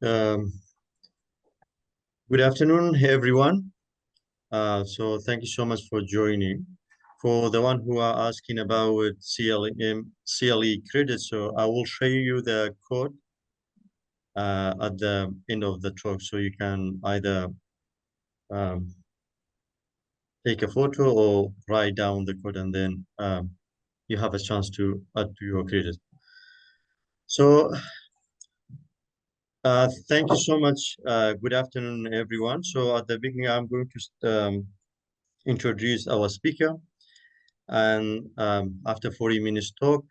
Um, Good afternoon, everyone. So thank you so much for joining. For the one who are asking about CLE credit, so I will show you the code at the end of the talk, so you can either um, take a photo or write down the code, and then you have a chance to add to your credit. So thank you so much. Good afternoon, everyone. So at the beginning, I'm going to introduce our speaker. And after 40 minutes talk,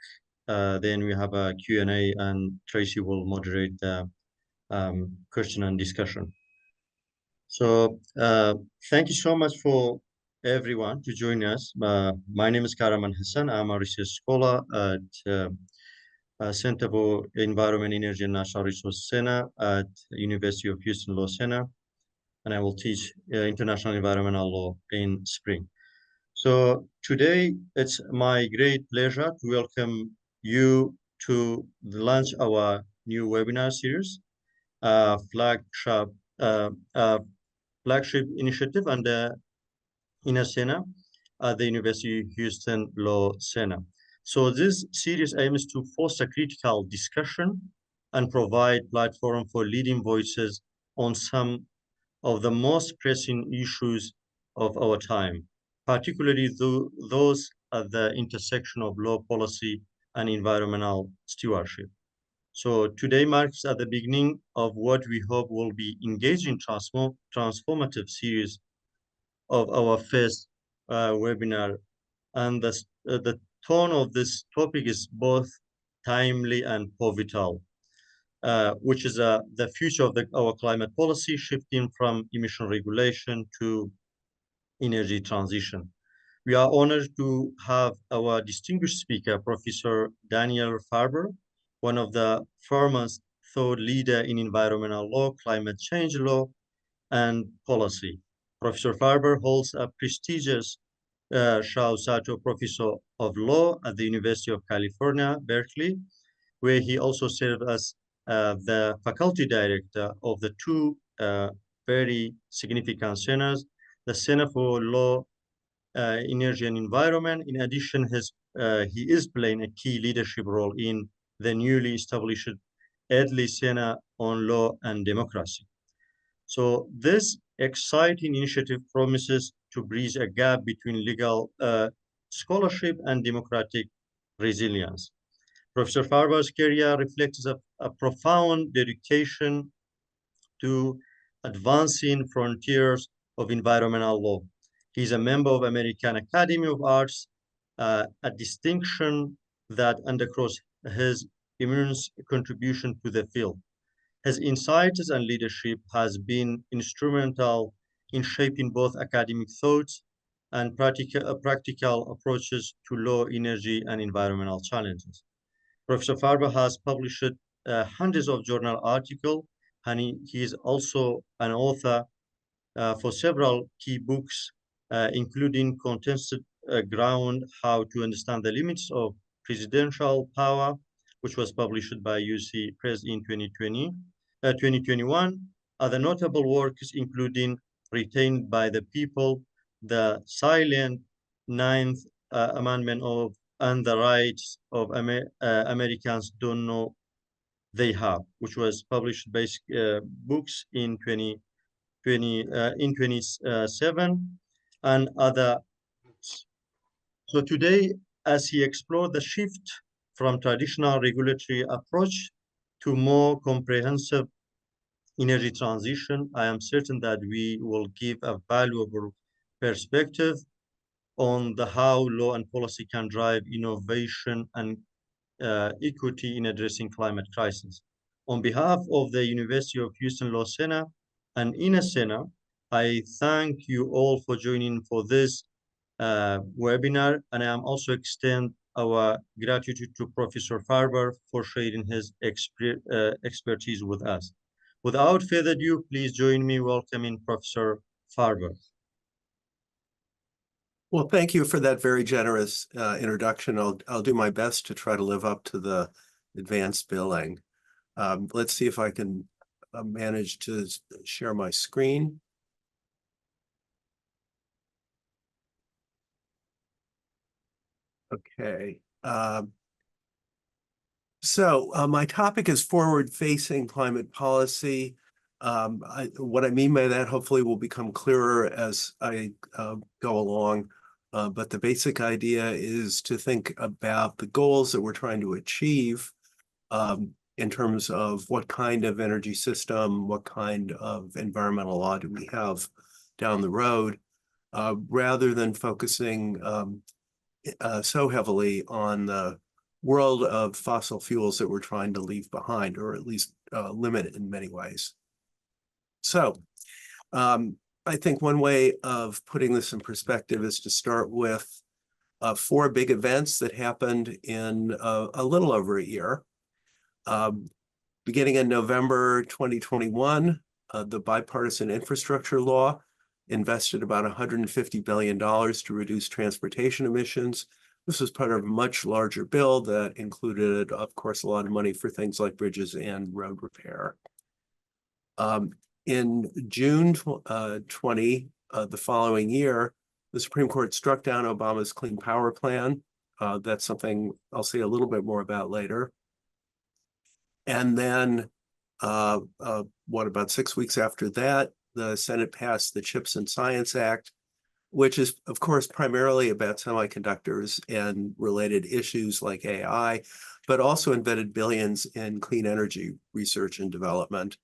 then we have a Q&A, and Tracy will moderate the question and discussion. So thank you so much for everyone to join us. My name is Karaman Hassan. I'm a research scholar at Center for Environment, Energy, and Natural Resource Center at University of Houston Law Center, and I will teach international environmental law in spring. So today it's my great pleasure to welcome you to launch our new webinar series, flagship flagship initiative under Inner Center at the University of Houston Law Center. So this series aims to foster critical discussion and provide platform for leading voices on some of the most pressing issues of our time, particularly those at the intersection of law policy and environmental stewardship. So today marks at the beginning of what we hope will be engaging transformative series of our first webinar. And the tone of this topic is both timely and pivotal, which is the future of our climate policy, shifting from emission regulation to energy transition. We are honored to have our distinguished speaker, Professor Daniel Farber, one of the foremost thought leader in environmental law, climate change law, and policy. Professor Farber holds a prestigious Sato Professor of Law at the University of California, Berkeley, where he also served as the faculty director of the two very significant centers, the Center for Law, Energy and Environment. In addition, he is playing a key leadership role in the newly established Berkeley Center on Law and Democracy. So this exciting initiative promises to bridge a gap between legal scholarship and democratic resilience. Professor Farber's career reflects a profound dedication to advancing frontiers of environmental law. He's a member of American Academy of Arts, a distinction that underscores his immense contribution to the field. His insights and leadership has been instrumental in shaping both academic thoughts and practical approaches to law, energy, and environmental challenges. Professor Farber has published hundreds of journal articles, and he is also an author for several key books, including Contested Ground, How to Understand the Limits of Presidential Power, which was published by UC Press in 2021. Other notable works including Retained by the People, The Silent Ninth Amendment of and the Rights of Americans Don't Know They Have, which was published by books in 27, and other books. So today, as he explored the shift from traditional regulatory approach to more comprehensive energy transition, I am certain that we will give a valuable perspective on how law and policy can drive innovation and equity in addressing climate crisis. On behalf of the University of Houston Law Center and Inner Center, I thank you all for joining for this webinar, and I am also extend our gratitude to Professor Farber for sharing his expertise with us. Without further ado, please join me welcoming Professor Farber. Well, thank you for that very generous introduction. I'll do my best to try to live up to the advanced billing. Let's see if I can manage to share my screen. Okay. So my topic is forward-facing climate policy. What I mean by that hopefully will become clearer as I go along. But the basic idea is to think about the goals that we're trying to achieve in terms of what kind of energy system, what kind of environmental law do we have down the road, rather than focusing so heavily on the world of fossil fuels that we're trying to leave behind, or at least limit it in many ways. So I think one way of putting this in perspective is to start with 4 big events that happened in a little over a year. Beginning in November 2021, the bipartisan infrastructure law invested about $150 billion to reduce transportation emissions. This was part of a much larger bill that included, of course, a lot of money for things like bridges and road repair. In June 20, the following year, the Supreme Court struck down Obama's Clean Power Plan. That's something I'll say a little bit more about later. And then, about 6 weeks after that, the Senate passed the CHIPS and Science Act, which is, of course, primarily about semiconductors and related issues like AI, but also embedded billions in clean energy research and development.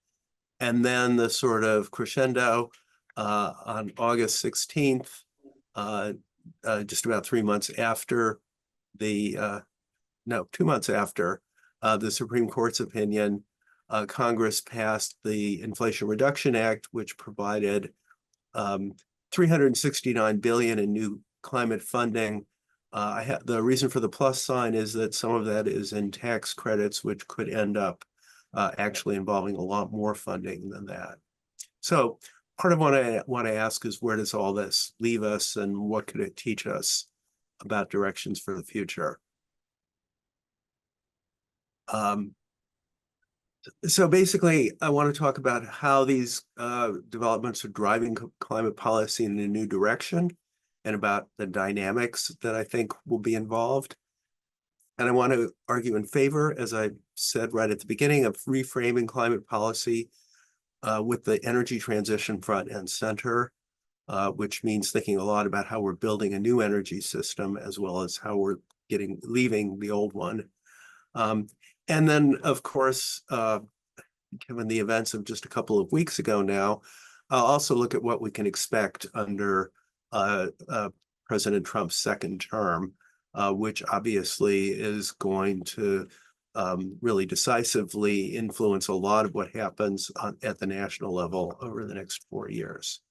And then the sort of crescendo on August 16th, just about 3 months after the, 2 months after the Supreme Court's opinion, Congress passed the Inflation Reduction Act, which provided $369 billion in new climate funding. The reason for the plus sign is that some of that is in tax credits, which could end up actually involving a lot more funding than that. So part of what I want to ask is, where does all this leave us, and what could it teach us about directions for the future? So basically, I want to talk about how these developments are driving climate policy in a new direction, and about the dynamics that I think will be involved. And I want to argue in favor, as I said right at the beginning, of reframing climate policy with the energy transition front and center, which means thinking a lot about how we're building a new energy system, as well as how we're leaving the old one. And then, of course, given the events of just a couple of weeks ago now, I'll also look at what we can expect under President Trump's second term, which obviously is going to really decisively influence a lot of what happens at the national level over the next 4 years.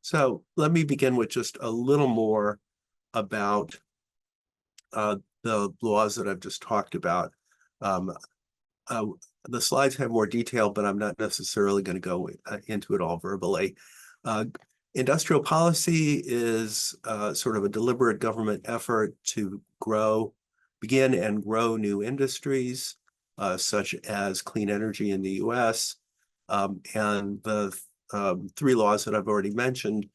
So let me begin with just a little more about the laws that I've just talked about. The slides have more detail, but I'm not necessarily going to go into it all verbally. Industrial policy is sort of a deliberate government effort to begin and grow new industries, such as clean energy in the US. And the 3 laws that I've already mentioned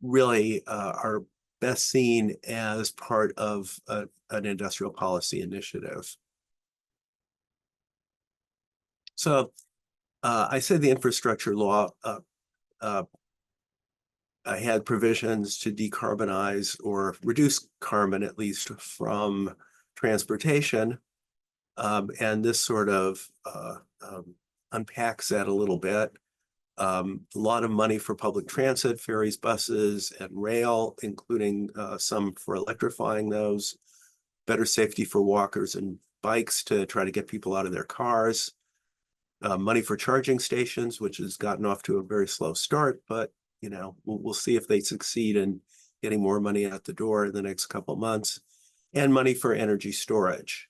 really are best seen as part of an industrial policy initiative. So I said the infrastructure law had provisions to decarbonize or reduce carbon, at least from transportation. And this sort of unpacks that a little bit. A lot of money for public transit, ferries, buses, and rail, including some for electrifying those. Better safety for walkers and bikes to try to get people out of their cars. Money for charging stations, which has gotten off to a very slow start, but we'll see if they succeed in getting more money out the door in the next couple of months. And money for energy storage.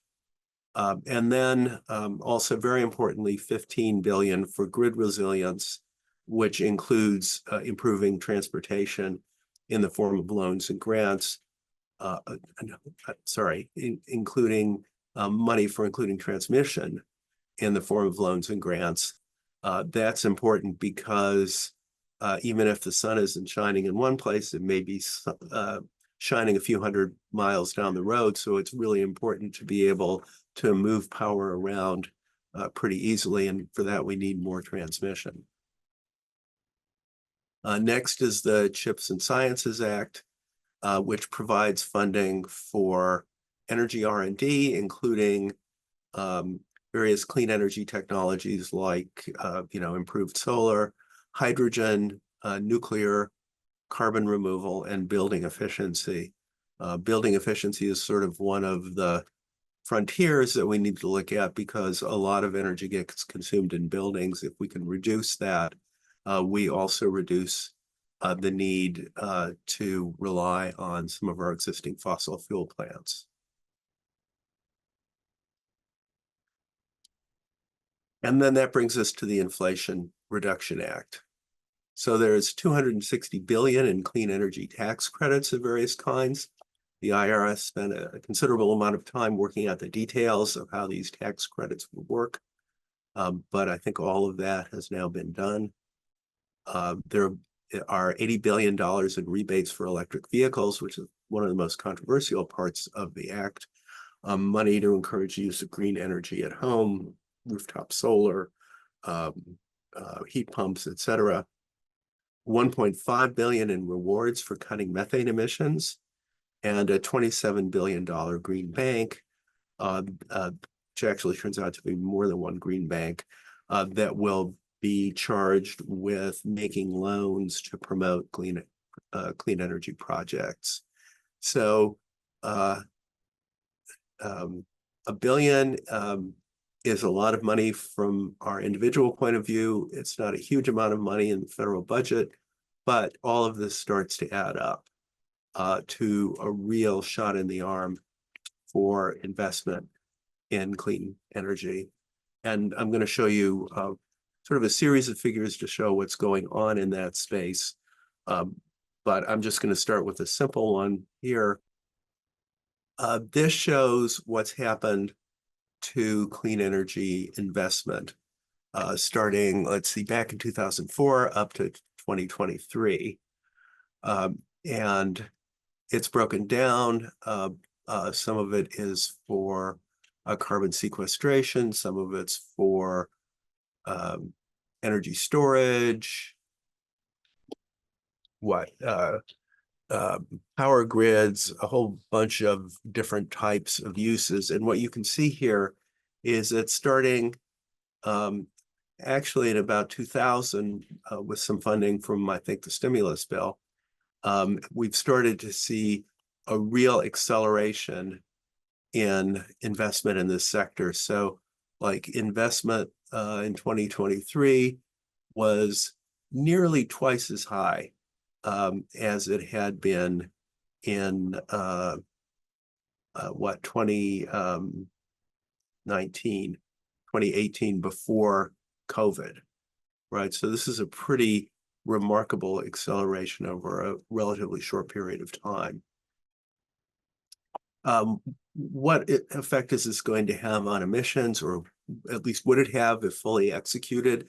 And then also, very importantly, $15 billion for grid resilience, which includes improving transportation in the form of loans and grants. Including money for including transmission in the form of loans and grants. That's important because even if the sun isn't shining in one place, it may be shining a few hundred miles down the road. So it's really important to be able to move power around pretty easily. And for that, we need more transmission. Next is the Chips and Sciences Act, which provides funding for energy R&D, including various clean energy technologies like improved solar, hydrogen, nuclear, carbon removal, and building efficiency. Building efficiency is sort of one of the frontiers that we need to look at because a lot of energy gets consumed in buildings. If we can reduce that, we also reduce the need to rely on some of our existing fossil fuel plants. And then that brings us to the Inflation Reduction Act. So there's $260 billion in clean energy tax credits of various kinds. The IRS spent a considerable amount of time working out the details of how these tax credits will work. But I think all of that has now been done. There are $80 billion in rebates for electric vehicles, which is one of the most controversial parts of the act. Money to encourage use of green energy at home, rooftop solar, heat pumps, etc. $1.5 billion in rewards for cutting methane emissions, and a $27 billion green bank, which actually turns out to be more than one green bank, that will be charged with making loans to promote clean energy projects. So $1 billion is a lot of money from our individual point of view. It's not a huge amount of money in the federal budget, but all of this starts to add up to a real shot in the arm for investment in clean energy. And I'm going to show you sort of a series of figures to show what's going on in that space. But I'm just going to start with a simple one here. This shows what's happened to clean energy investment starting, let's see, back in 2004 up to 2023. And it's broken down. Some of it is for carbon sequestration. Some of it's for energy storage, power grids, a whole bunch of different types of uses. And what you can see here is that starting actually in about 2000 with some funding from, I think, the stimulus bill, we've started to see a real acceleration in investment in this sector. So like investment in 2023 was nearly twice as high as it had been in 2018 before COVID, right? So this is a pretty remarkable acceleration over a relatively short period of time. What effect is this going to have on emissions, or at least would it have if fully executed?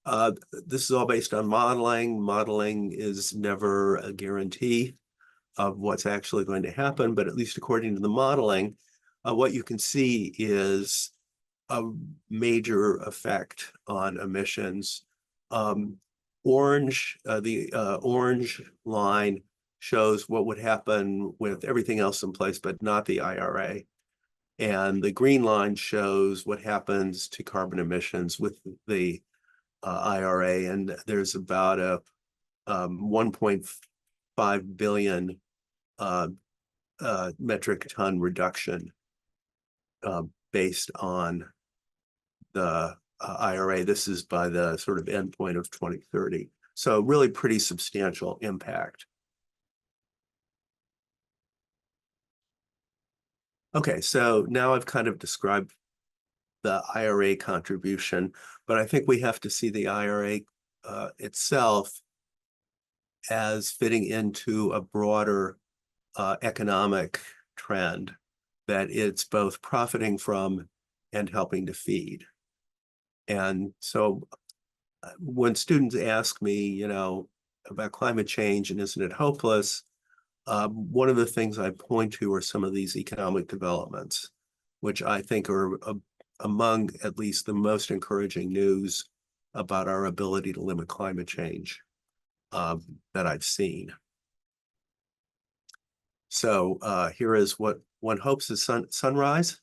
This is all based on modeling. Modeling is never a guarantee of what's actually going to happen, but at least according to the modeling, what you can see is a major effect on emissions. The orange line shows what would happen with everything else in place, but not the IRA. And the green line shows what happens to carbon emissions with the IRA. And there's about a 1.5 billion metric ton reduction based on the IRA. This is by the sort of endpoint of 2030. So really pretty substantial impact. Okay, so now I've kind of described the IRA contribution, but I think we have to see the IRA itself as fitting into a broader economic trend that it's both profiting from and helping to feed. And so when students ask me, you know, about climate change and isn't it hopeless, one of the things I point to are some of these economic developments, which I think are among at least the most encouraging news about our ability to limit climate change that I've seen. So here is what one hopes is sunrise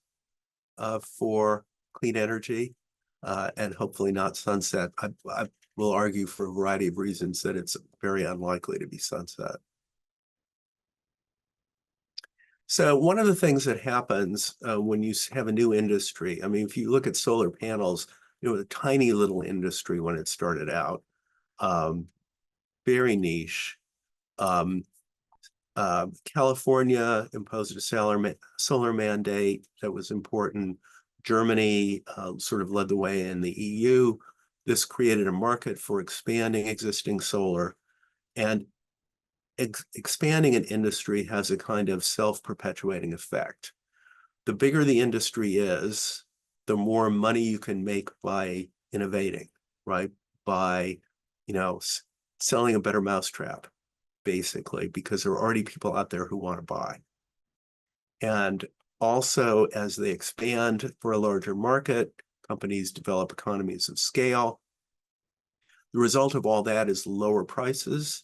for clean energy and hopefully not sunset. I will argue for a variety of reasons that it's very unlikely to be sunset. So one of the things that happens when you have a new industry, I mean, if you look at solar panels, it was a tiny little industry when it started out, very niche. California imposed a solar mandate that was important. Germany sort of led the way in the EU. This created a market for expanding existing solar, and expanding an industry has a kind of self-perpetuating effect. The bigger the industry is, the more money you can make by innovating, right? By, you know, selling a better mousetrap, basically, because there are already people out there who want to buy. And also, as they expand for a larger market, companies develop economies of scale. The result of all that is lower prices,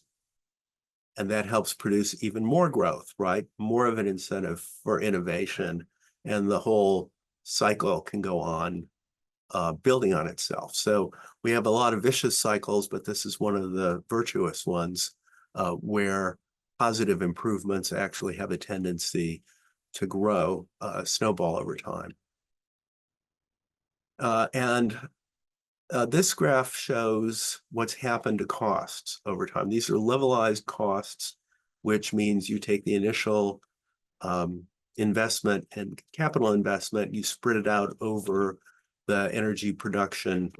and that helps produce even more growth, right? More of an incentive for innovation, and the whole cycle can go on building on itself. So we have a lot of vicious cycles, but this is one of the virtuous ones where positive improvements actually have a tendency to grow, snowball over time. This graph shows what's happened to costs over time. These are levelized costs, which means you take the initial investment and capital investment, you spread it out over the energy production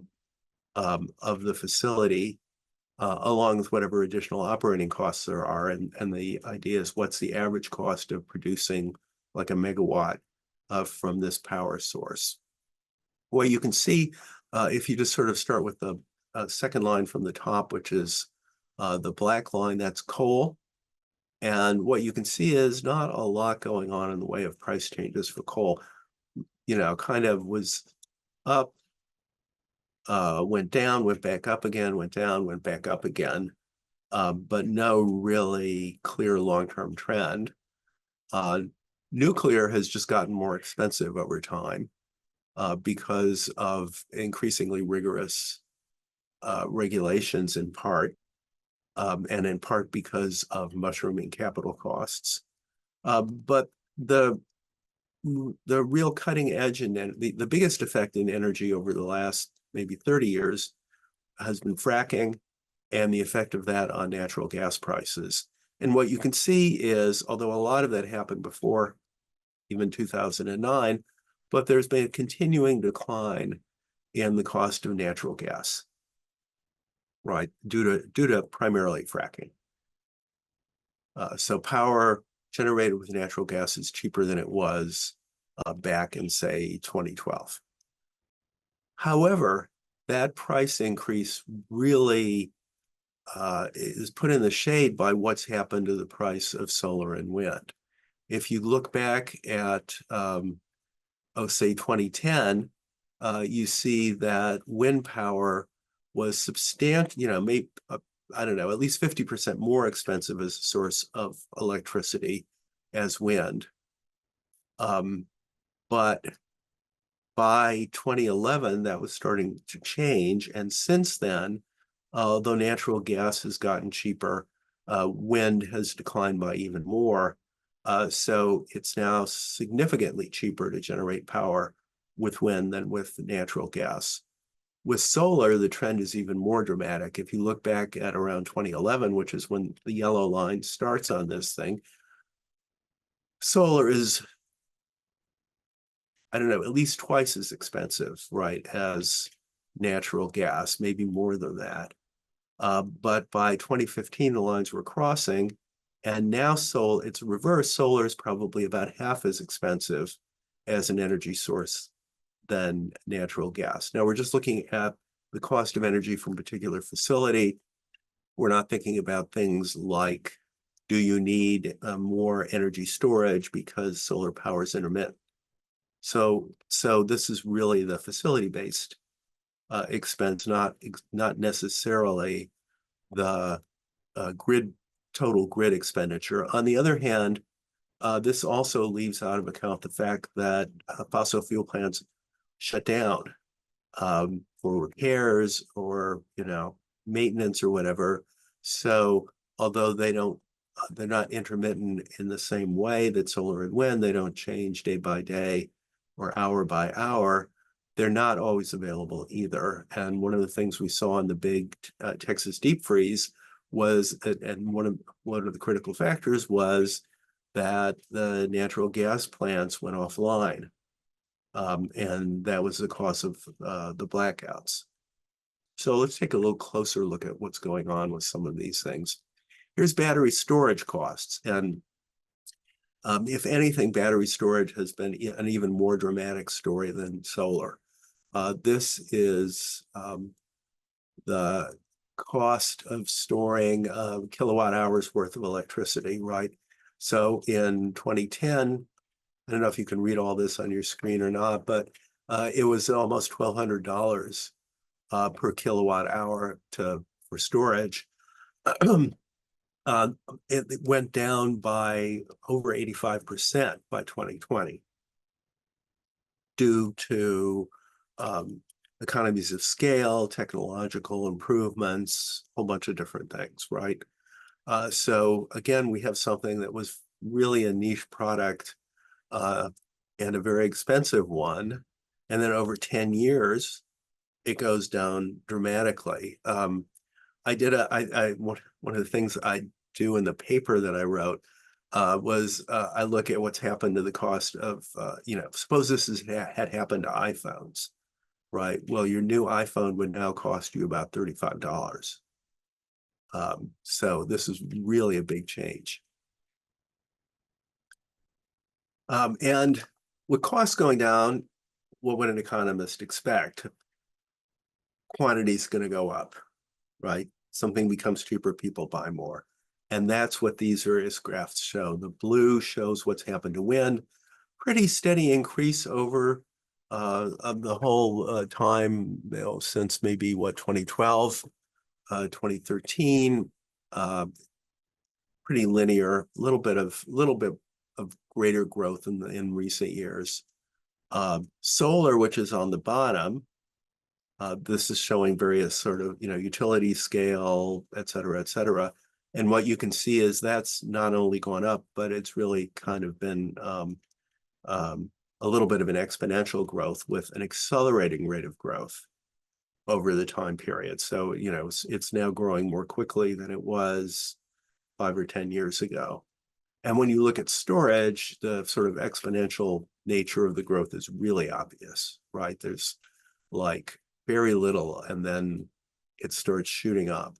of the facility, along with whatever additional operating costs there are. And the idea is, what's the average cost of producing like a megawatt from this power source? Well, you can see if you just sort of start with the second line from the top, which is the black line, that's coal. And what you can see is not a lot going on in the way of price changes for coal. You know, kind of was up, went down, went back up again, went down, went back up again, but no really clear long-term trend. Nuclear has just gotten more expensive over time because of increasingly rigorous regulations in part, and in part because of mushrooming capital costs. But the real cutting edge and the biggest effect in energy over the last maybe 30 years has been fracking and the effect of that on natural gas prices. And what you can see is, although a lot of that happened before even 2009, but there's been a continuing decline in the cost of natural gas, right, due to primarily fracking. So power generated with natural gas is cheaper than it was back in, say, 2012. However, that price increase really is put in the shade by what's happened to the price of solar and wind. If you look back at, say, 2010, you see that wind power was substantial, you know, maybe, I don't know, at least 50% more expensive as a source of electricity as wind. But by 2011, that was starting to change. And since then, though natural gas has gotten cheaper, wind has declined by even more. So it's now significantly cheaper to generate power with wind than with natural gas. With solar, the trend is even more dramatic. If you look back at around 2011, which is when the yellow line starts on this thing, solar is, I don't know, at least twice as expensive, right, as natural gas, maybe more than that. But by 2015, the lines were crossing, and now it's reversed. Solar is probably about half as expensive as an energy source than natural gas. Now we're just looking at the cost of energy from a particular facility. We're not thinking about things like, do you need more energy storage because solar power is intermittent? So this is really the facility-based expense, not necessarily the total grid expenditure. On the other hand, this also leaves out of account the fact that fossil fuel plants shut down for repairs or maintenance or whatever. So although they're not intermittent in the same way that solar and wind, they don't change day by day or hour by hour. They're not always available either. And one of the things we saw in the big Texas deep freeze was, and one of the critical factors was that the natural gas plants went offline. And that was the cause of the blackouts. So let's take a little closer look at what's going on with some of these things. Here's battery storage costs. And if anything, battery storage has been an even more dramatic story than solar. This is the cost of storing kilowatt hours worth of electricity, right? So in 2010, I don't know if you can read all this on your screen or not, but it was almost $1,200 per kilowatt hour for storage. It went down by over 85% by 2020 due to economies of scale, technological improvements, a whole bunch of different things, right? So again, we have something that was really a niche product and a very expensive one. And then over 10 years, it goes down dramatically. One of the things I do in the paper that I wrote was I look at what's happened to the cost of, suppose this had happened to iPhones, right? Well, your new iPhone would now cost you about $35. So this is really a big change. And with costs going down, what would an economist expect? Quantity is going to go up, right? Something becomes cheaper, people buy more. And that's what these various graphs show. The blue shows what's happened to wind, pretty steady increase over of the whole time, since maybe 2012, 2013, pretty linear, a little bit of greater growth in recent years. Solar, which is on the bottom, this is showing various sort of, utility scale, et cetera, et cetera. And what you can see is that's not only gone up, but it's really kind of been a little bit of an exponential growth with an accelerating rate of growth over the time period. So, it's now growing more quickly than it was 5 or 10 years ago. And when you look at storage, the sort of exponential nature of the growth is really obvious, right? There's like very little, and then it starts shooting up.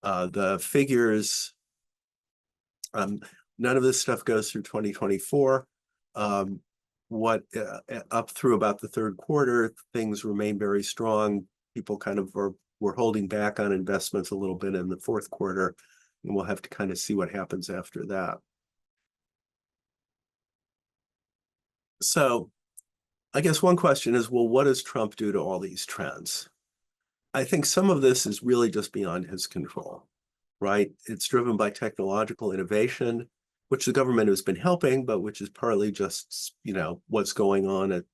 The figures, none of this stuff goes through 2024. Up through about the third quarter, things remain very strong. People kind of were holding back on investments a little bit in the fourth quarter, and we'll have to kind of see what happens after that. So I guess one question is, well, what does Trump do to all these trends? I think some of this is really just beyond his control, right? It's driven by technological innovation, which the government has been helping, but which is partly just, what's going on at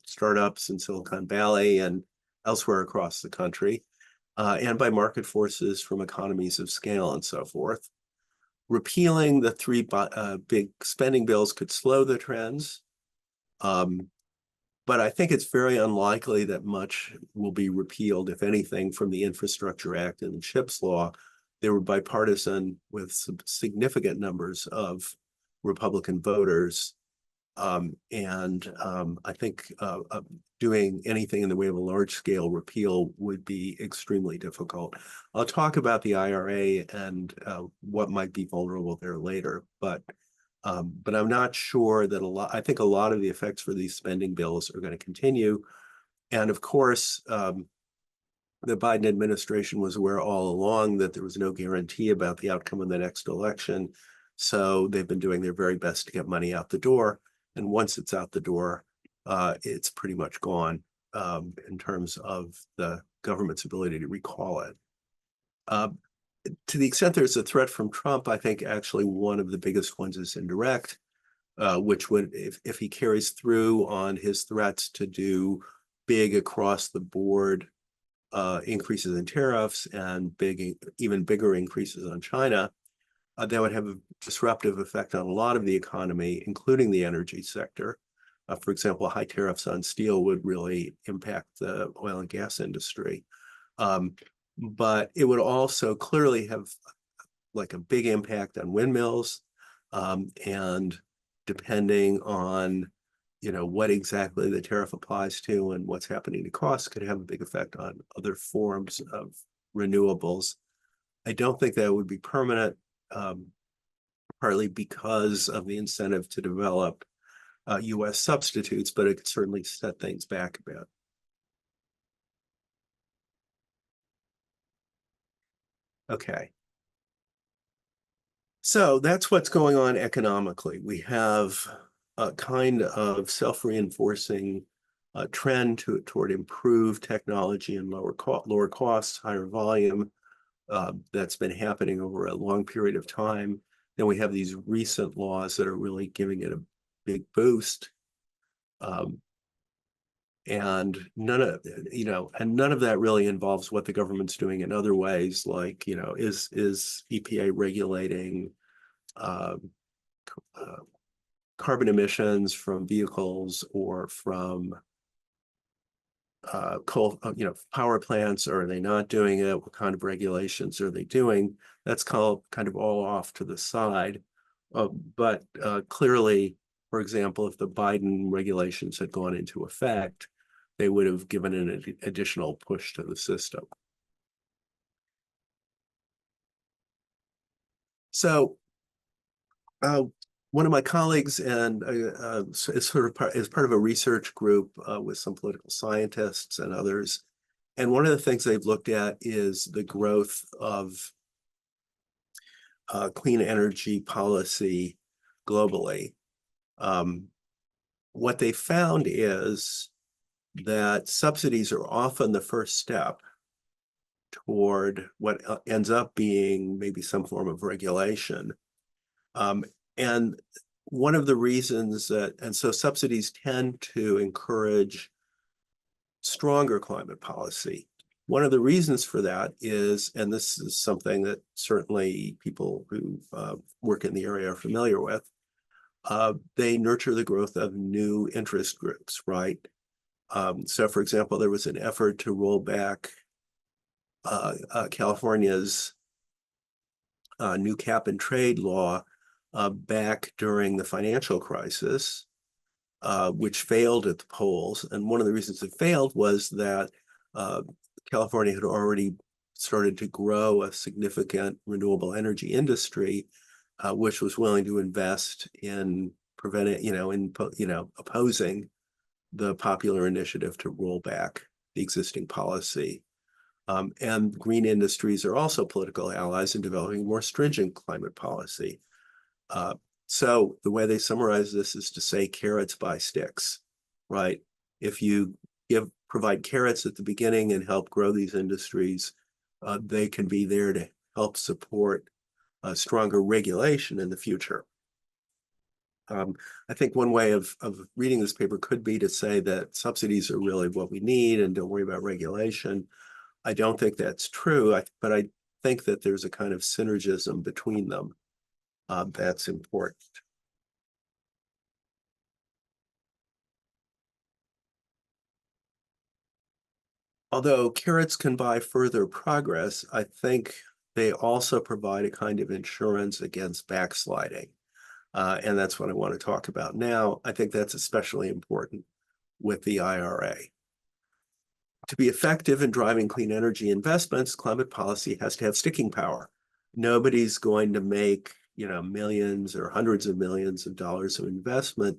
startups in Silicon Valley and elsewhere across the country, and by market forces from economies of scale and so forth. Repealing the three big spending bills could slow the trends. But I think it's very unlikely that much will be repealed, if anything, from the Infrastructure Act and the CHIPS law. They were bipartisan with some significant numbers of Republican voters. I think doing anything in the way of a large-scale repeal would be extremely difficult. I'll talk about the IRA and what might be vulnerable there later, but I'm not sure that I think a lot of the effects for these spending bills are going to continue. And of course, the Biden administration was aware all along that there was no guarantee about the outcome of the next election. So they've been doing their very best to get money out the door. And once it's out the door, it's pretty much gone in terms of the government's ability to recall it. To the extent there's a threat from Trump, I think actually one of the biggest ones is indirect, which would, if he carries through on his threats to do big across the board increases in tariffs and even bigger increases on China, that would have a disruptive effect on a lot of the economy, including the energy sector. For example, high tariffs on steel would really impact the oil and gas industry. But it would also clearly have like a big impact on windmills, and depending on what exactly the tariff applies to and what's happening to costs could have a big effect on other forms of renewables. I don't think that would be permanent, partly because of the incentive to develop US substitutes, but it could certainly set things back a bit. Okay. So that's what's going on economically. We have a kind of self-reinforcing trend toward improved technology and lower costs, higher volume. That's been happening over a long period of time. Then we have these recent laws that are really giving it a big boost. And none of that really involves what the government's doing in other ways, like is EPA regulating carbon emissions from vehicles or from coal, power plants, or are they not doing it? What kind of regulations are they doing? That's kind of all off to the side. But clearly, for example, if the Biden regulations had gone into effect, they would have given an additional push to the system. So one of my colleagues and is part of a research group with some political scientists and others. And one of the things they've looked at is the growth of clean energy policy globally. What they found is that subsidies are often the first step toward what ends up being maybe some form of regulation. And one of the reasons so subsidies tend to encourage stronger climate policy. One of the reasons for that is, and this is something that certainly people who work in the area are familiar with, they nurture the growth of new interest groups, right? So for example, there was an effort to roll back California's new cap and trade law back during the financial crisis, which failed at the polls. And one of the reasons it failed was that California had already started to grow a significant renewable energy industry, which was willing to invest in opposing the popular initiative to roll back the existing policy. And green industries are also political allies in developing more stringent climate policy. So the way they summarize this is to say carrots buy sticks, right? If you provide carrots at the beginning and help grow these industries, they can be there to help support stronger regulation in the future. I think one way of reading this paper could be to say that subsidies are really what we need and don't worry about regulation. I don't think that's true, but I think that there's a kind of synergism between them that's important. Although carrots can buy further progress, I think they also provide a kind of insurance against backsliding. And that's what I want to talk about now. I think that's especially important with the IRA. To be effective in driving clean energy investments, climate policy has to have sticking power. Nobody's going to make millions or hundreds of millions of dollars of investment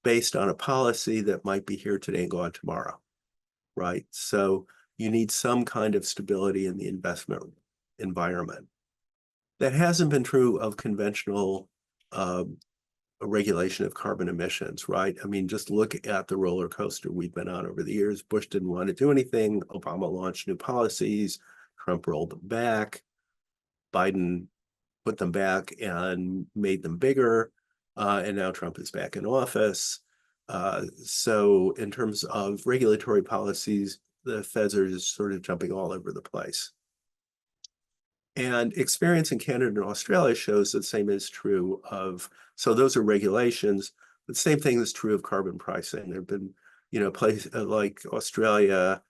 based on a policy that might be here today and gone tomorrow, right? So you need some kind of stability in the investment environment. That hasn't been true of conventional regulation of carbon emissions, right? I mean, just look at the roller coaster we've been on over the years. Bush didn't want to do anything. Obama launched new policies. Trump rolled them back. Biden put them back and made them bigger. And now Trump is back in office. So in terms of regulatory policies, the feds are just sort of jumping all over the place. And experience in Canada and Australia shows the same is true of, so those are regulations, but the same thing is true of carbon pricing. There have been, places like Australia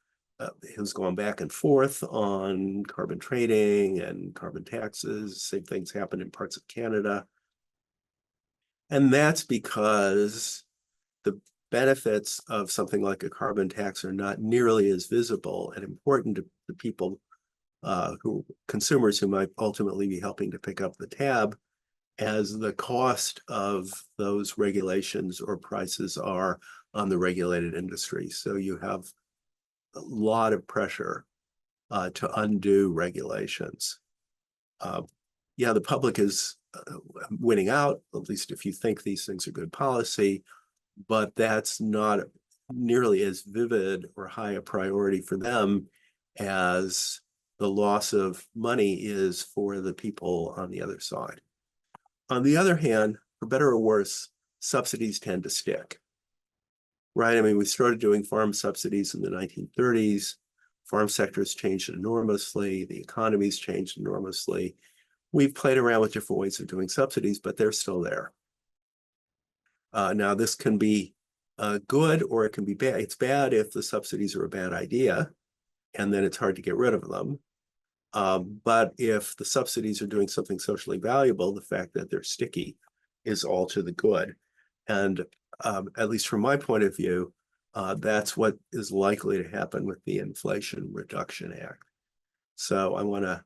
has gone back and forth on carbon trading and carbon taxes. Same things happen in parts of Canada. And that's because the benefits of something like a carbon tax are not nearly as visible and important to the people consumers who might ultimately be helping to pick up the tab as the cost of those regulations or prices are on the regulated industry. So you have a lot of pressure to undo regulations. Yeah, the public is winning out, at least if you think these things are good policy, but that's not nearly as vivid or high a priority for them as the loss of money is for the people on the other side. On the other hand, for better or worse, subsidies tend to stick, right? I mean, we started doing farm subsidies in the 1930s. Farm sectors changed enormously. The economies changed enormously. We've played around with different ways of doing subsidies, but they're still there. Now, this can be good or it can be bad. It's bad if the subsidies are a bad idea, and then it's hard to get rid of them. But if the subsidies are doing something socially valuable, the fact that they're sticky is all to the good. And at least from my point of view, that's what is likely to happen with the Inflation Reduction Act. So I've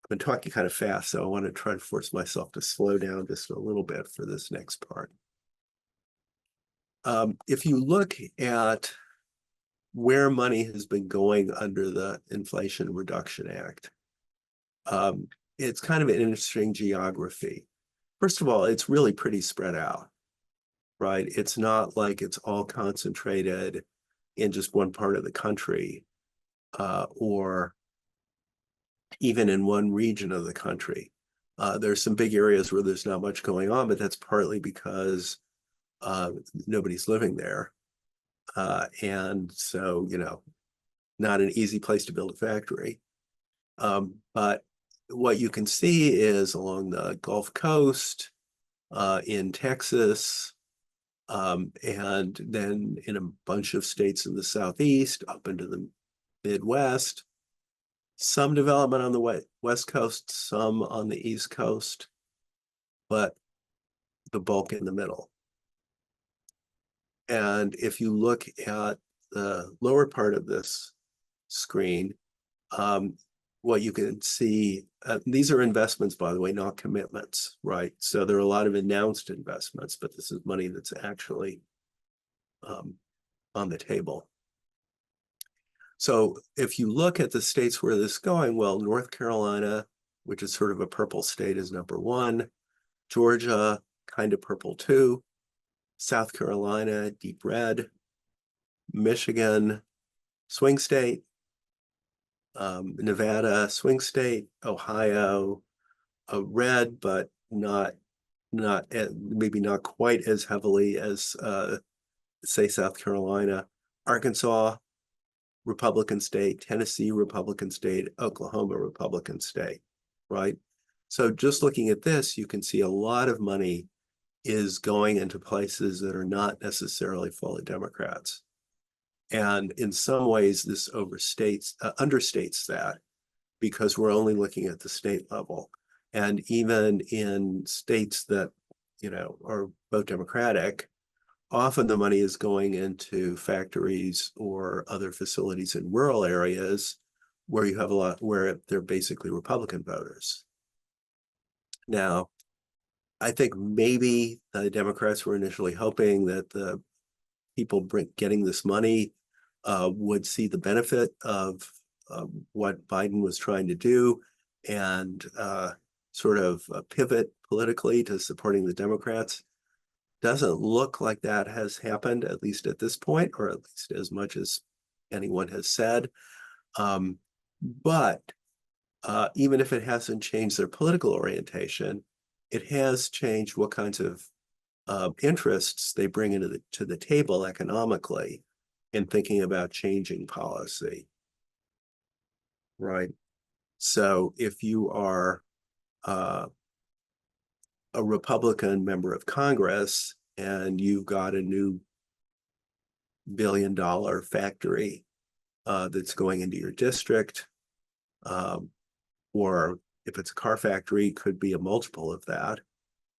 been talking kind of fast, so I want to try to force myself to slow down just a little bit for this next part. If you look at where money has been going under the Inflation Reduction Act, it's kind of an interesting geography. First of all, it's really pretty spread out, right? It's not like it's all concentrated in just one part of the country or even in one region of the country. There's some big areas where there's not much going on, but that's partly because nobody's living there. And so, not an easy place to build a factory. But what you can see is along the Gulf Coast, in Texas, and then in a bunch of states in the Southeast, up into the Midwest, some development on the West Coast, some on the East Coast, but the bulk in the middle. And if you look at the lower part of this screen, what you can see, these are investments, by the way, not commitments, right? So there are a lot of announced investments, but this is money that's actually on the table. So if you look at the states where this is going, well, North Carolina, which is sort of a purple state, is number one. Georgia, kind of purple too. South Carolina, deep red. Michigan, swing state. Nevada, swing state. Ohio, red, but maybe not quite as heavily as say South Carolina. Arkansas, Republican state. Tennessee, Republican state. Oklahoma, Republican state, right? So just looking at this, you can see a lot of money is going into places that are not necessarily fully Democrats. And in some ways, this understates that, because we're only looking at the state level. And even in states that, are both Democratic, often the money is going into factories or other facilities in rural areas where you have where they're basically Republican voters. Now, I think maybe the Democrats were initially hoping that the people getting this money would see the benefit of what Biden was trying to do and sort of pivot politically to supporting the Democrats. Doesn't look like that has happened, at least at this point, or at least as much as anyone has said. But even if it hasn't changed their political orientation, it has changed what kinds of interests they bring into the table economically in thinking about changing policy. Right. So if you are a Republican member of Congress and you've got a new billion-dollar factory that's going into your district, or if it's a car factory, could be a multiple of that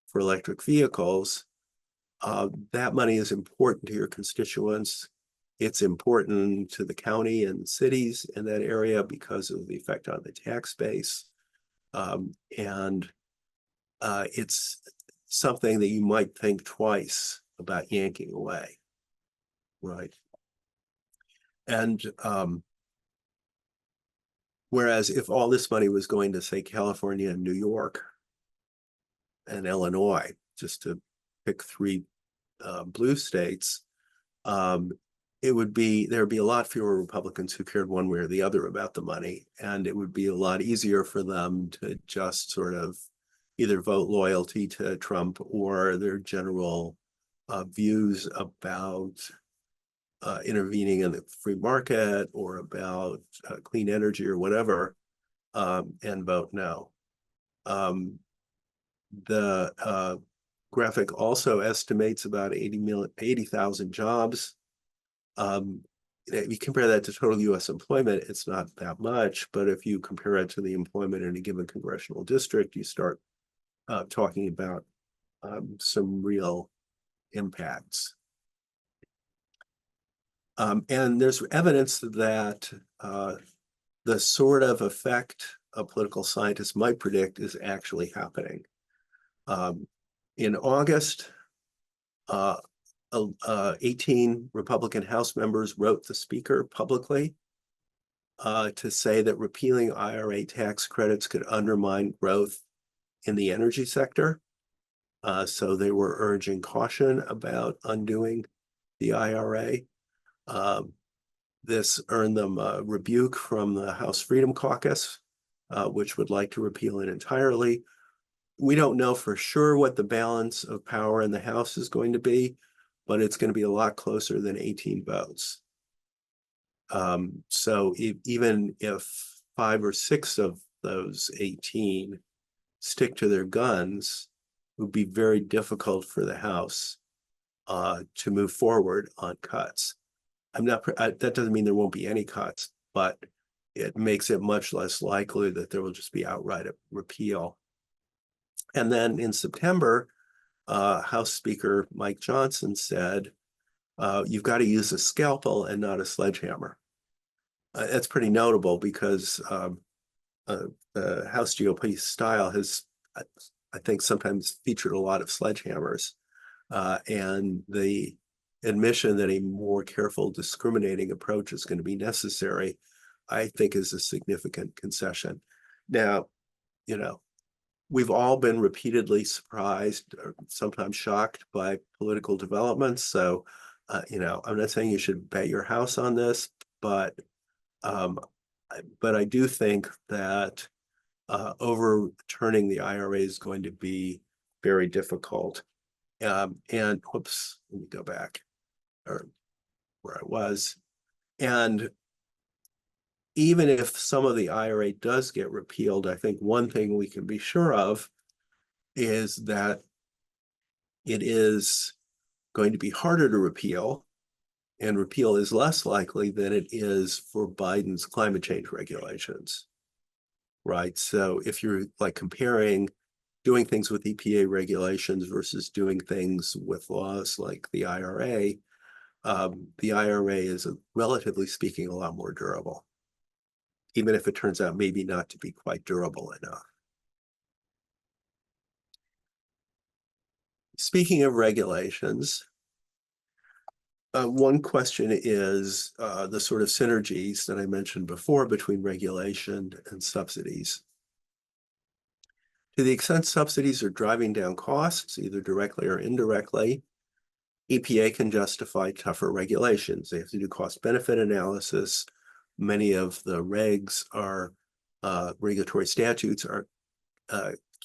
for electric vehicles. That money is important to your constituents. It's important to the county and cities in that area because of the effect on the tax base. And it's something that you might think twice about yanking away, right? And whereas if all this money was going to, say, California and New York and Illinois, just to pick three blue states, there would be a lot fewer Republicans who cared one way or the other about the money, and it would be a lot easier for them to just sort of either vote loyalty to Trump or their general views about intervening in the free market or about clean energy or whatever, and vote no. The graphic also estimates about 80,000 jobs. If you compare that to total US employment, it's not that much, but if you compare it to the employment in a given congressional district, you start talking about some real impacts. And there's evidence that the sort of effect a political scientist might predict is actually happening. In August, 18 Republican House members wrote the Speaker publicly to say that repealing IRA tax credits could undermine growth in the energy sector. So they were urging caution about undoing the IRA. This earned them a rebuke from the House Freedom Caucus, which would like to repeal it entirely. We don't know for sure what the balance of power in the House is going to be, but it's going to be a lot closer than 18 votes. So even if 5 or 6 of those 18 stick to their guns, it would be very difficult for the House to move forward on cuts. That doesn't mean there won't be any cuts, but it makes it much less likely that there will just be outright repeal. And then in September, House Speaker Mike Johnson said, you've got to use a scalpel and not a sledgehammer. That's pretty notable because the House GOP style has, I think, sometimes featured a lot of sledgehammers. And the admission that a more careful, discriminating approach is going to be necessary, I think, is a significant concession. Now, we've all been repeatedly surprised or sometimes shocked by political developments. So, I'm not saying you should bet your house on this, but I do think that overturning the IRA is going to be very difficult. And whoops, let me go back or where I was. And even if some of the IRA does get repealed, I think one thing we can be sure of is that it is going to be harder to repeal, and repeal is less likely than it is for Biden's climate change regulations, right? So if you're like comparing doing things with EPA regulations versus doing things with laws like the IRA is, relatively speaking, a lot more durable, even if it turns out maybe not to be quite durable enough. speaking of regulations, one question is the sort of synergies that I mentioned before between regulation and subsidies. To the extent subsidies are driving down costs, either directly or indirectly, EPA can justify tougher regulations. They have to do cost-benefit analysis. Many of the regs are regulatory statutes are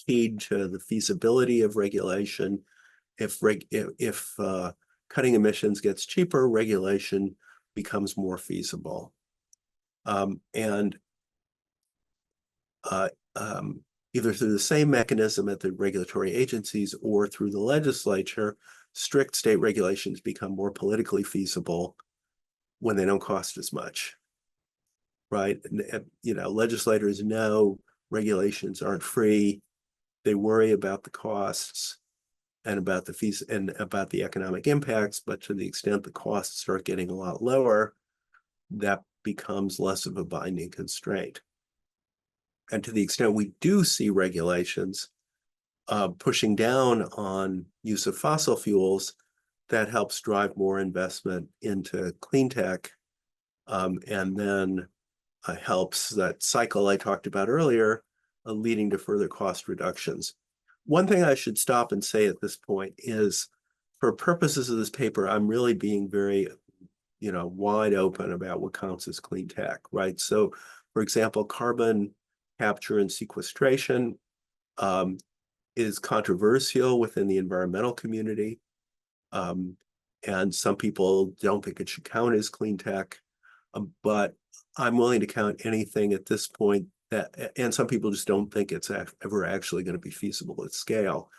keyed to the feasibility of regulation. If cutting emissions gets cheaper, regulation becomes more feasible. Either through the same mechanism at the regulatory agencies or through the legislature, strict state regulations become more politically feasible when they don't cost as much, right? You know, legislators know regulations aren't free. They worry about the costs and about the fees and about the economic impacts, but to the extent the costs start getting a lot lower, that becomes less of a binding constraint. And to the extent we do see regulations pushing down on use of fossil fuels, that helps drive more investment into clean tech, and then helps that cycle I talked about earlier, leading to further cost reductions. One thing I should stop and say at this point is, for purposes of this paper, I'm really being very, wide open about what counts as clean tech, right? So, for example, carbon capture and sequestration is controversial within the environmental community. And some people don't think it should count as clean tech, but I'm willing to count anything at this point and some people just don't think it's ever actually going to be feasible at scale.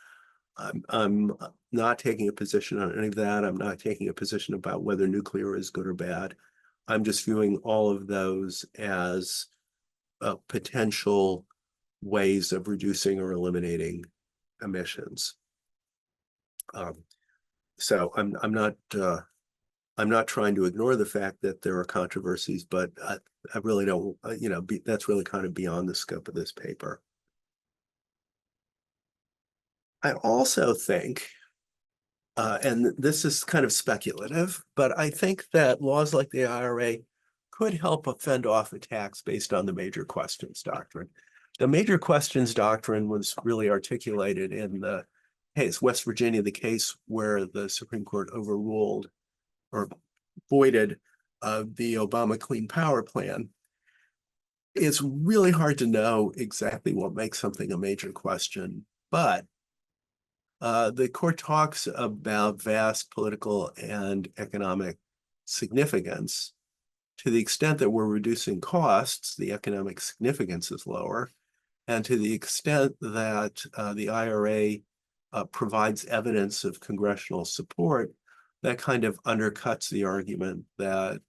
I'm not taking a position on any of that. I'm not taking a position about whether nuclear is good or bad. I'm just viewing all of those as potential ways of reducing or eliminating emissions. So I'm not trying to ignore the fact that there are controversies, but I really don't, that's really kind of beyond the scope of this paper. I also think, and this is kind of speculative, but I think that laws like the IRA could help fend off attacks based on the major questions doctrine. The major questions doctrine was really articulated in the case, West Virginia, the case where the Supreme Court overruled or voided the Obama Clean Power Plan. It's really hard to know exactly what makes something a major question, but the court talks about vast political and economic significance. To the extent that we're reducing costs, the economic significance is lower. And to the extent that the IRA provides evidence of congressional support, that kind of undercuts the argument that,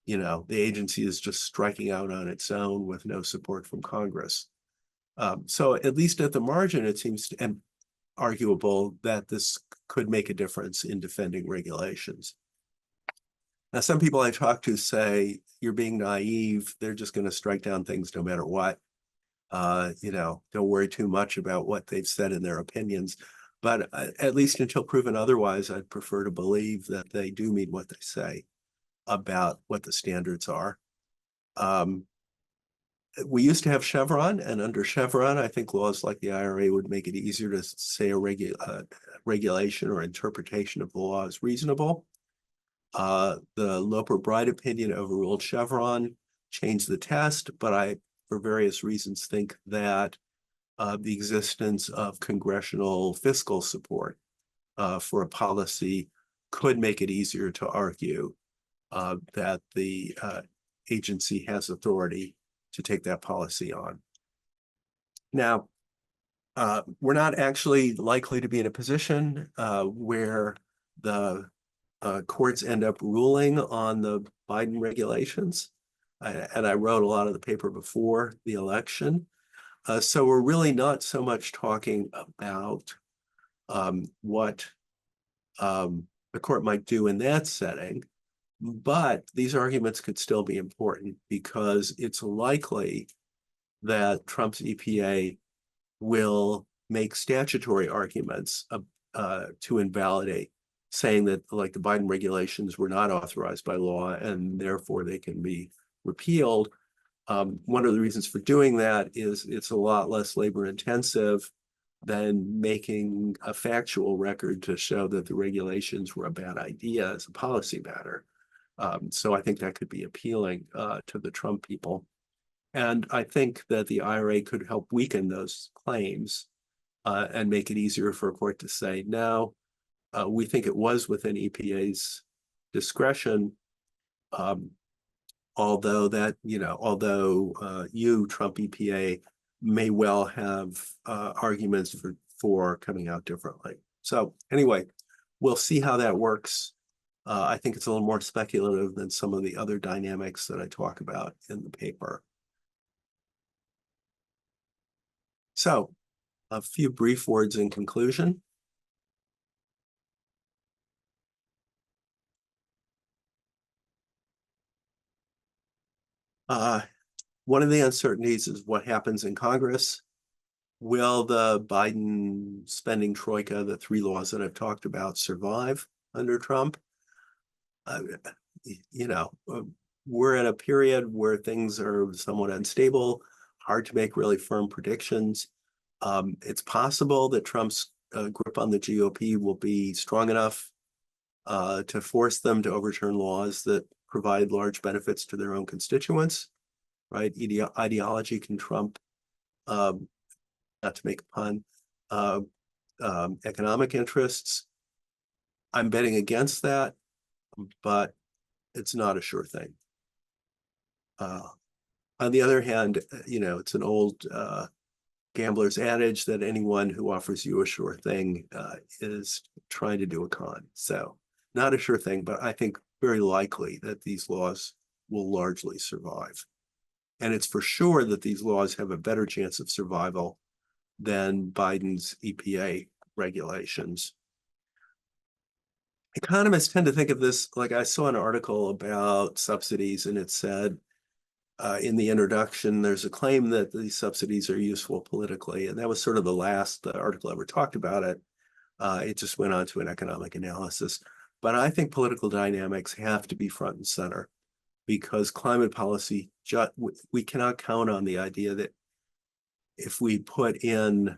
the agency is just striking out on its own with no support from Congress. So at least at the margin, it seems arguable that this could make a difference in defending regulations. Now, some people I talk to say, you're being naive. They're just going to strike down things no matter what. Don't worry too much about what they've said in their opinions. But at least until proven otherwise, I'd prefer to believe that they do mean what they say about what the standards are. We used to have Chevron, and under Chevron, I think laws like the IRA would make it easier to say a regulation or interpretation of the law is reasonable. The Loper-Bright opinion overruled Chevron, changed the test, but I, for various reasons, think that the existence of congressional fiscal support for a policy could make it easier to argue that the agency has authority to take that policy on. Now, we're not actually likely to be in a position where the courts end up ruling on the Biden regulations. And I wrote a lot of the paper before the election. So we're really not so much talking about what the court might do in that setting, but these arguments could still be important because it's likely that Trump's EPA will make statutory arguments to invalidate, saying that like the Biden regulations were not authorized by law and therefore they can be repealed. One of the reasons for doing that is it's a lot less labor intensive than making a factual record to show that the regulations were a bad idea as a policy matter. So I think that could be appealing to the Trump people. And I think that the IRA could help weaken those claims and make it easier for a court to say, no, we think it was within EPA's discretion, although that, you, Trump EPA, may well have arguments for coming out differently. So anyway, we'll see how that works. I think it's a little more speculative than some of the other dynamics that I talk about in the paper. So a few brief words in conclusion. One of the uncertainties is what happens in Congress. Will the Biden spending troika, the three laws that I've talked about, survive under Trump? We're in a period where things are somewhat unstable, hard to make really firm predictions. It's possible that Trump's grip on the GOP will be strong enough to force them to overturn laws that provide large benefits to their own constituents, right? Ideology can trump, not to make a pun, economic interests. I'm betting against that, but it's not a sure thing. On the other hand, it's an old gambler's adage that anyone who offers you a sure thing is trying to do a con. So not a sure thing, but I think very likely that these laws will largely survive. And it's for sure that these laws have a better chance of survival than Biden's EPA regulations. Economists tend to think of this, like I saw an article about subsidies and it said in the introduction, there's a claim that these subsidies are useful politically. And that was sort of the last article ever talked about it. It just went on to an economic analysis. But I think political dynamics have to be front and center because climate policy, we cannot count on the idea that if we put in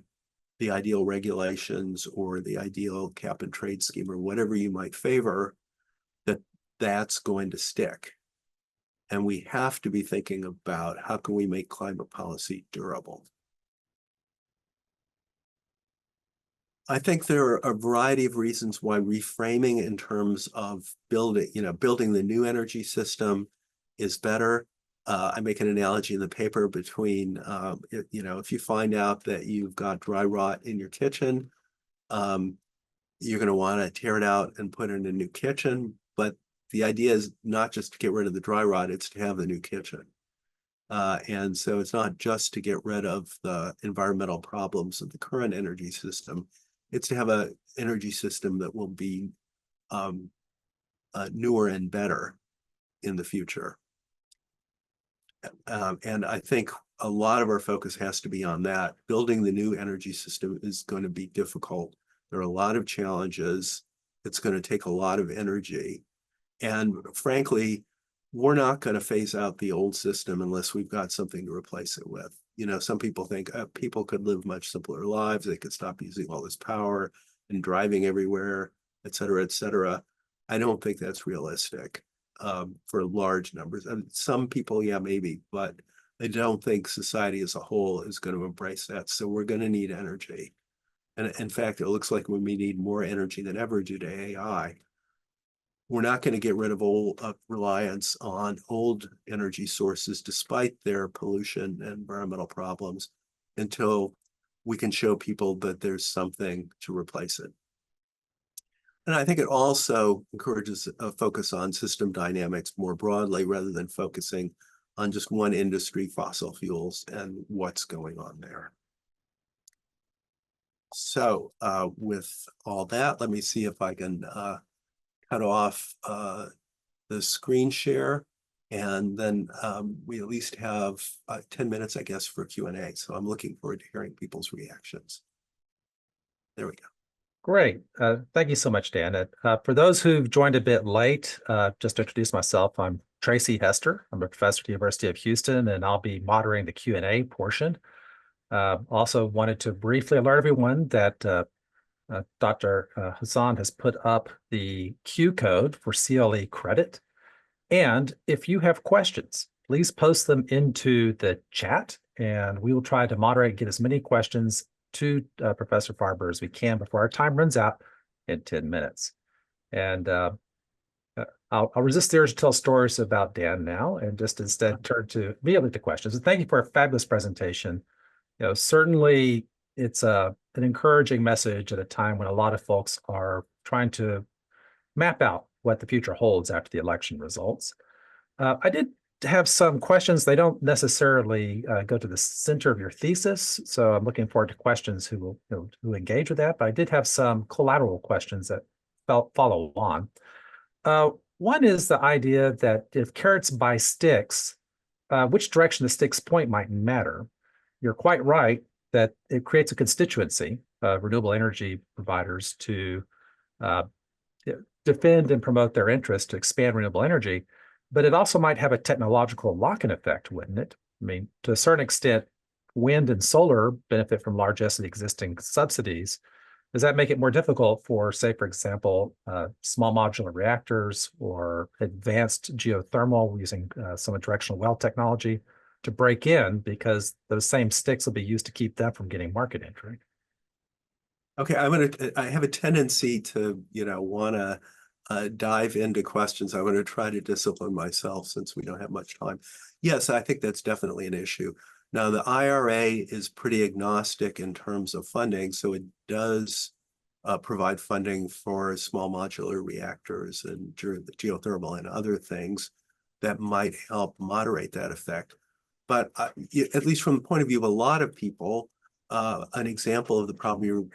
the ideal regulations or the ideal cap and trade scheme or whatever you might favor, that's going to stick. And we have to be thinking about how can we make climate policy durable. I think there are a variety of reasons why reframing in terms of building the new energy system is better. I make an analogy in the paper between, if you find out that you've got dry rot in your kitchen, you're going to want to tear it out and put in a new kitchen. But the idea is not just to get rid of the dry rot, it's to have the new kitchen. And so it's not just to get rid of the environmental problems of the current energy system. It's to have an energy system that will be newer and better in the future. And I think a lot of our focus has to be on that. Building the new energy system is going to be difficult. There are a lot of challenges. It's going to take a lot of energy. And frankly, we're not going to phase out the old system unless we've got something to replace it with. Some people think people could live much simpler lives. They could stop using all this power and driving everywhere, et cetera, et cetera. I don't think that's realistic for large numbers. And some people, yeah, maybe, but I don't think society as a whole is going to embrace that. So we're going to need energy. And in fact, it looks like we may need more energy than ever due to AI. We're not going to get rid of reliance on old energy sources, despite their pollution and environmental problems, until we can show people that there's something to replace it. And I think it also encourages a focus on system dynamics more broadly, rather than focusing on just one industry, fossil fuels, and what's going on there. So with all that, let me see if I can cut off the screen share, and then we at least have 10 minutes, I guess, for Q&A. So I'm looking forward to hearing people's reactions. There we go. Great. Thank you so much, Dan. For those who've joined a bit late, just to introduce myself, I'm Tracy Hester. I'm a professor at the University of Houston, and I'll be moderating the Q&A portion. Also wanted to briefly alert everyone that Dr. Hassan has put up the Q code for CLE credit. And if you have questions, please post them into the chat, and we will try to moderate and get as many questions to Professor Farber as we can before our time runs out in 10 minutes. And I'll resist the urge to tell stories about Dan now and just instead turn to immediately to questions. And thank you for a fabulous presentation. Certainly it's an encouraging message at a time when a lot of folks are trying to map out what the future holds after the election results. I did have some questions. They don't necessarily go to the center of your thesis, so I'm looking forward to questions who engage with that. But I did have some collateral questions that follow on. One is the idea that if carrots buy sticks, which direction the sticks point might matter. You're quite right that it creates a constituency of renewable energy providers to defend and promote their interest to expand renewable energy, but it also might have a technological lock-in effect, wouldn't it? I mean, to a certain extent, wind and solar benefit from largesse of the existing subsidies. Does that make it more difficult for, say, for example, small modular reactors or advanced geothermal using some directional well technology to break in, because those same sticks will be used to keep them from getting market entry? Okay, I have a tendency to, want to dive into questions. I'm going to try to discipline myself since we don't have much time. Yes, I think that's definitely an issue. Now, the IRA is pretty agnostic in terms of funding, so it does provide funding for small modular reactors and geothermal and other things that might help moderate that effect. But at least from the point of view of a lot of people, an example of the problem you're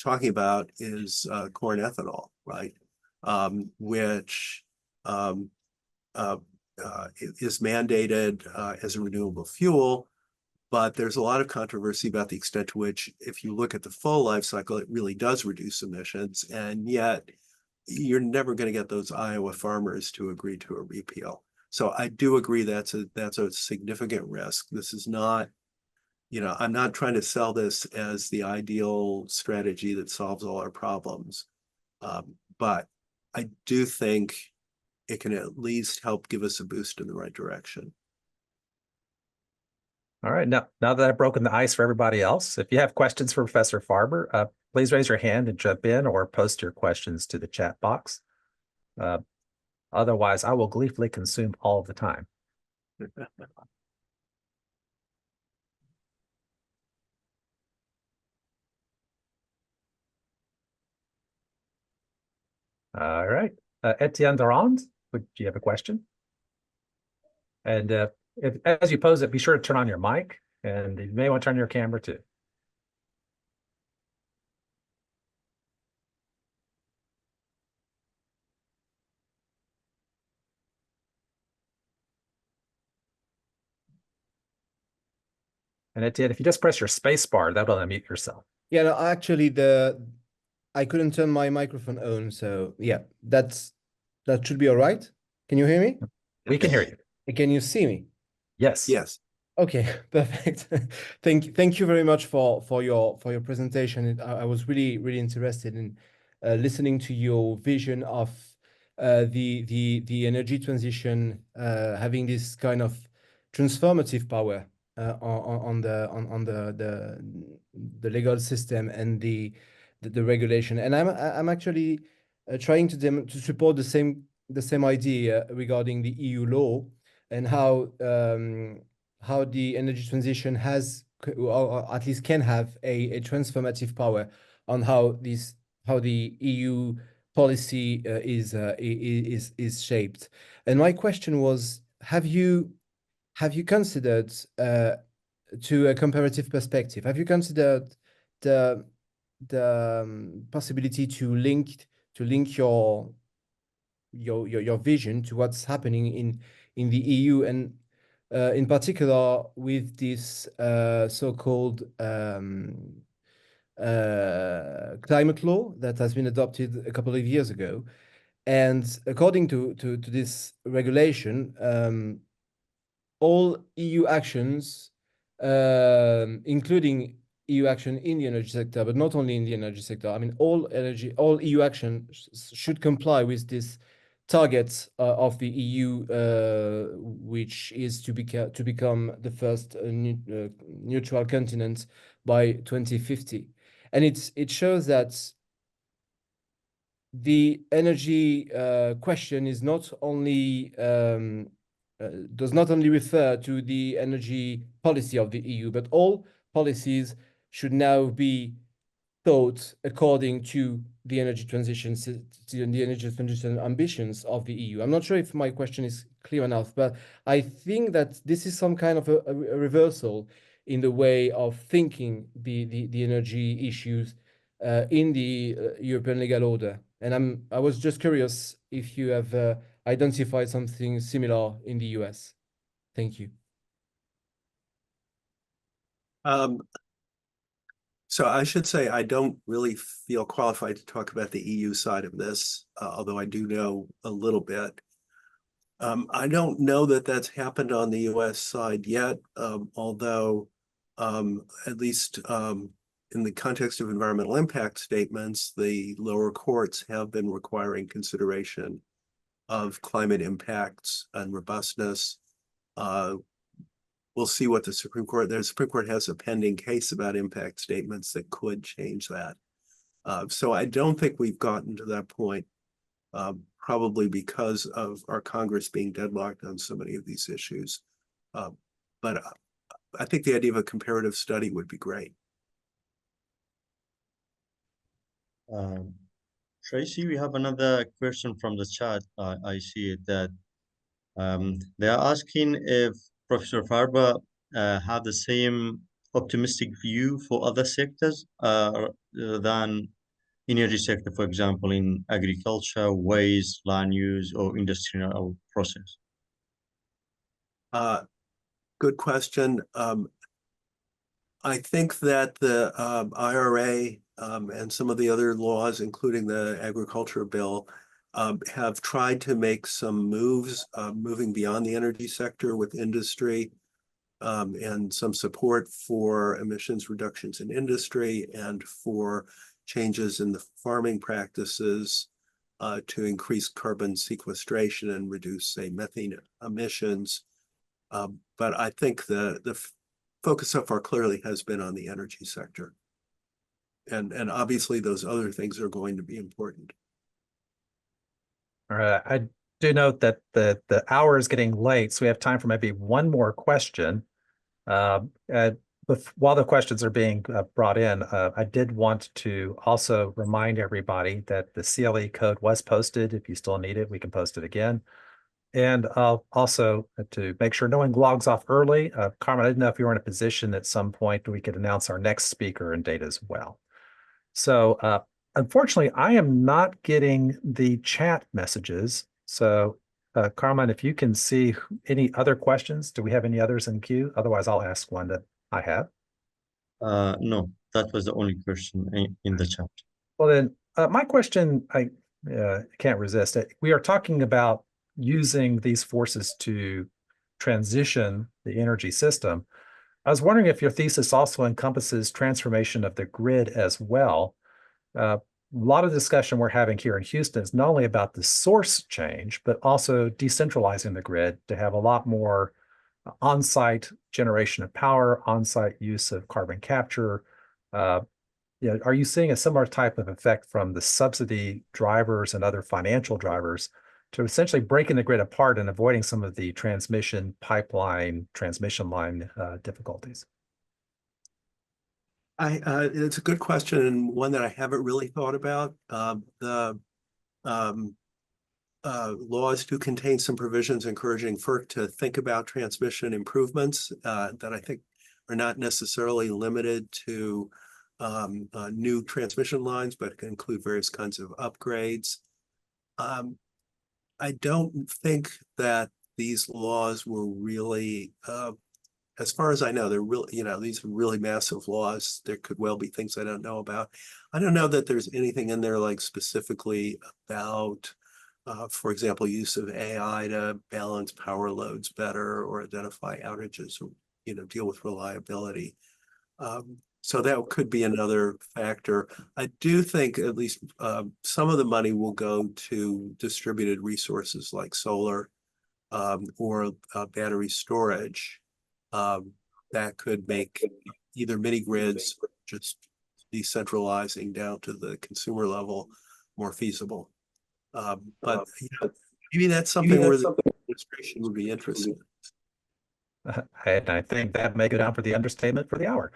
talking about is corn ethanol, right? Which is mandated as a renewable fuel, but there's a lot of controversy about the extent to which, if you look at the full life cycle, it really does reduce emissions, and yet you're never going to get those Iowa farmers to agree to a repeal. So I do agree that's a significant risk. This is not, I'm not trying to sell this as the ideal strategy that solves all our problems, but I do think it can at least help give us a boost in the right direction. All right, now that I've broken the ice for everybody else, if you have questions for Professor Farber, please raise your hand and jump in or post your questions to the chat box. Otherwise, I will gleefully consume all of the time. All right, Etienne Durand, do you have a question? And as you pose it, be sure to turn on your mic, and you may want to turn your camera too. And Etienne, if you just press your space bar, that'll unmute yourself. Yeah, no, actually, I couldn't turn my microphone on, so yeah, that should be all right. Can you hear me? We can hear you. Can you see me? Yes. Yes. Okay, perfect. Thank you very much for your presentation. I was really interested in listening to your vision of the energy transition having this kind of transformative power on the legal system and the regulation. And I'm actually trying to support the same idea regarding the EU law and how the energy transition has, or at least can have, a transformative power on how the EU policy is shaped. And my question was, have you considered to a comparative perspective, have you considered the possibility to link your vision to what's happening in the EU, and in particular with this so-called climate law that has been adopted a couple of years ago. And according to this regulation, all EU actions, including EU action in the energy sector, but not only in the energy sector. I mean, all EU action should comply with this target of the EU, which is to become the first neutral continent by 2050. And it shows that the energy question is not only does not only refer to the energy policy of the EU, but all policies should now be thought according to the energy transition ambitions of the EU. I'm not sure if my question is clear enough, but I think that this is some kind of a reversal in the way of thinking the energy issues in the European legal order. And I was just curious if you have identified something similar in the US. Thank you. So I should say I don't really feel qualified to talk about the EU side of this, although I do know a little bit. I don't know that that's happened on the US side yet, although at least in the context of environmental impact statements, the lower courts have been requiring consideration of climate impacts and robustness. We'll see what the Supreme Court has a pending case about impact statements that could change that. So I don't think we've gotten to that point, probably because of our Congress being deadlocked on so many of these issues. But I think the idea of a comparative study would be great. Tracy, we have another question from the chat. I see it that they are asking if Professor Farber have the same optimistic view for other sectors than energy sector, for example, in agriculture, waste, land use, or industrial process. Good question. I think that the IRA and some of the other laws, including the agriculture bill, have tried to make some moves moving beyond the energy sector with industry and some support for emissions reductions in industry and for changes in the farming practices to increase carbon sequestration and reduce, say, methane emissions. But I think the focus so far clearly has been on the energy sector. And obviously those other things are going to be important. All right. I do note that the hour is getting late, so we have time for maybe one more question. While the questions are being brought in, I did want to also remind everybody that the CLE code was posted. If you still need it, we can post it again. And also to make sure no one logs off early, Carmen, I didn't know if you were in a position at some point we could announce our next speaker and date as well. So unfortunately, I am not getting the chat messages. So Carmen, if you can see any other questions, do we have any others in queue? Otherwise, I'll ask one that I have. No, that was the only question in the chat. Well, then my question, I can't resist it. We are talking about using these forces to transition the energy system. I was wondering if your thesis also encompasses transformation of the grid as well. A lot of discussion we're having here in Houston is not only about the source change, but also decentralizing the grid to have a lot more on-site generation of power, on-site use of carbon capture. Are you seeing a similar type of effect from the subsidy drivers and other financial drivers to essentially breaking the grid apart and avoiding some of the transmission line difficulties? It's a good question and one that I haven't really thought about. The laws do contain some provisions encouraging FERC to think about transmission improvements that I think are not necessarily limited to new transmission lines, but can include various kinds of upgrades. I don't think that these laws were really as far as I know, they're really, these are really massive laws. There could well be things I don't know about. I don't know that there's anything in there like specifically about, for example, use of AI to balance power loads better or identify outages or, deal with reliability. So that could be another factor. I do think at least some of the money will go to distributed resources like solar or battery storage. That could make either mini grids or just decentralizing down to the consumer level more feasible. But maybe that's something where the administration would be interested. And I think that may go down for the understatement for the hour.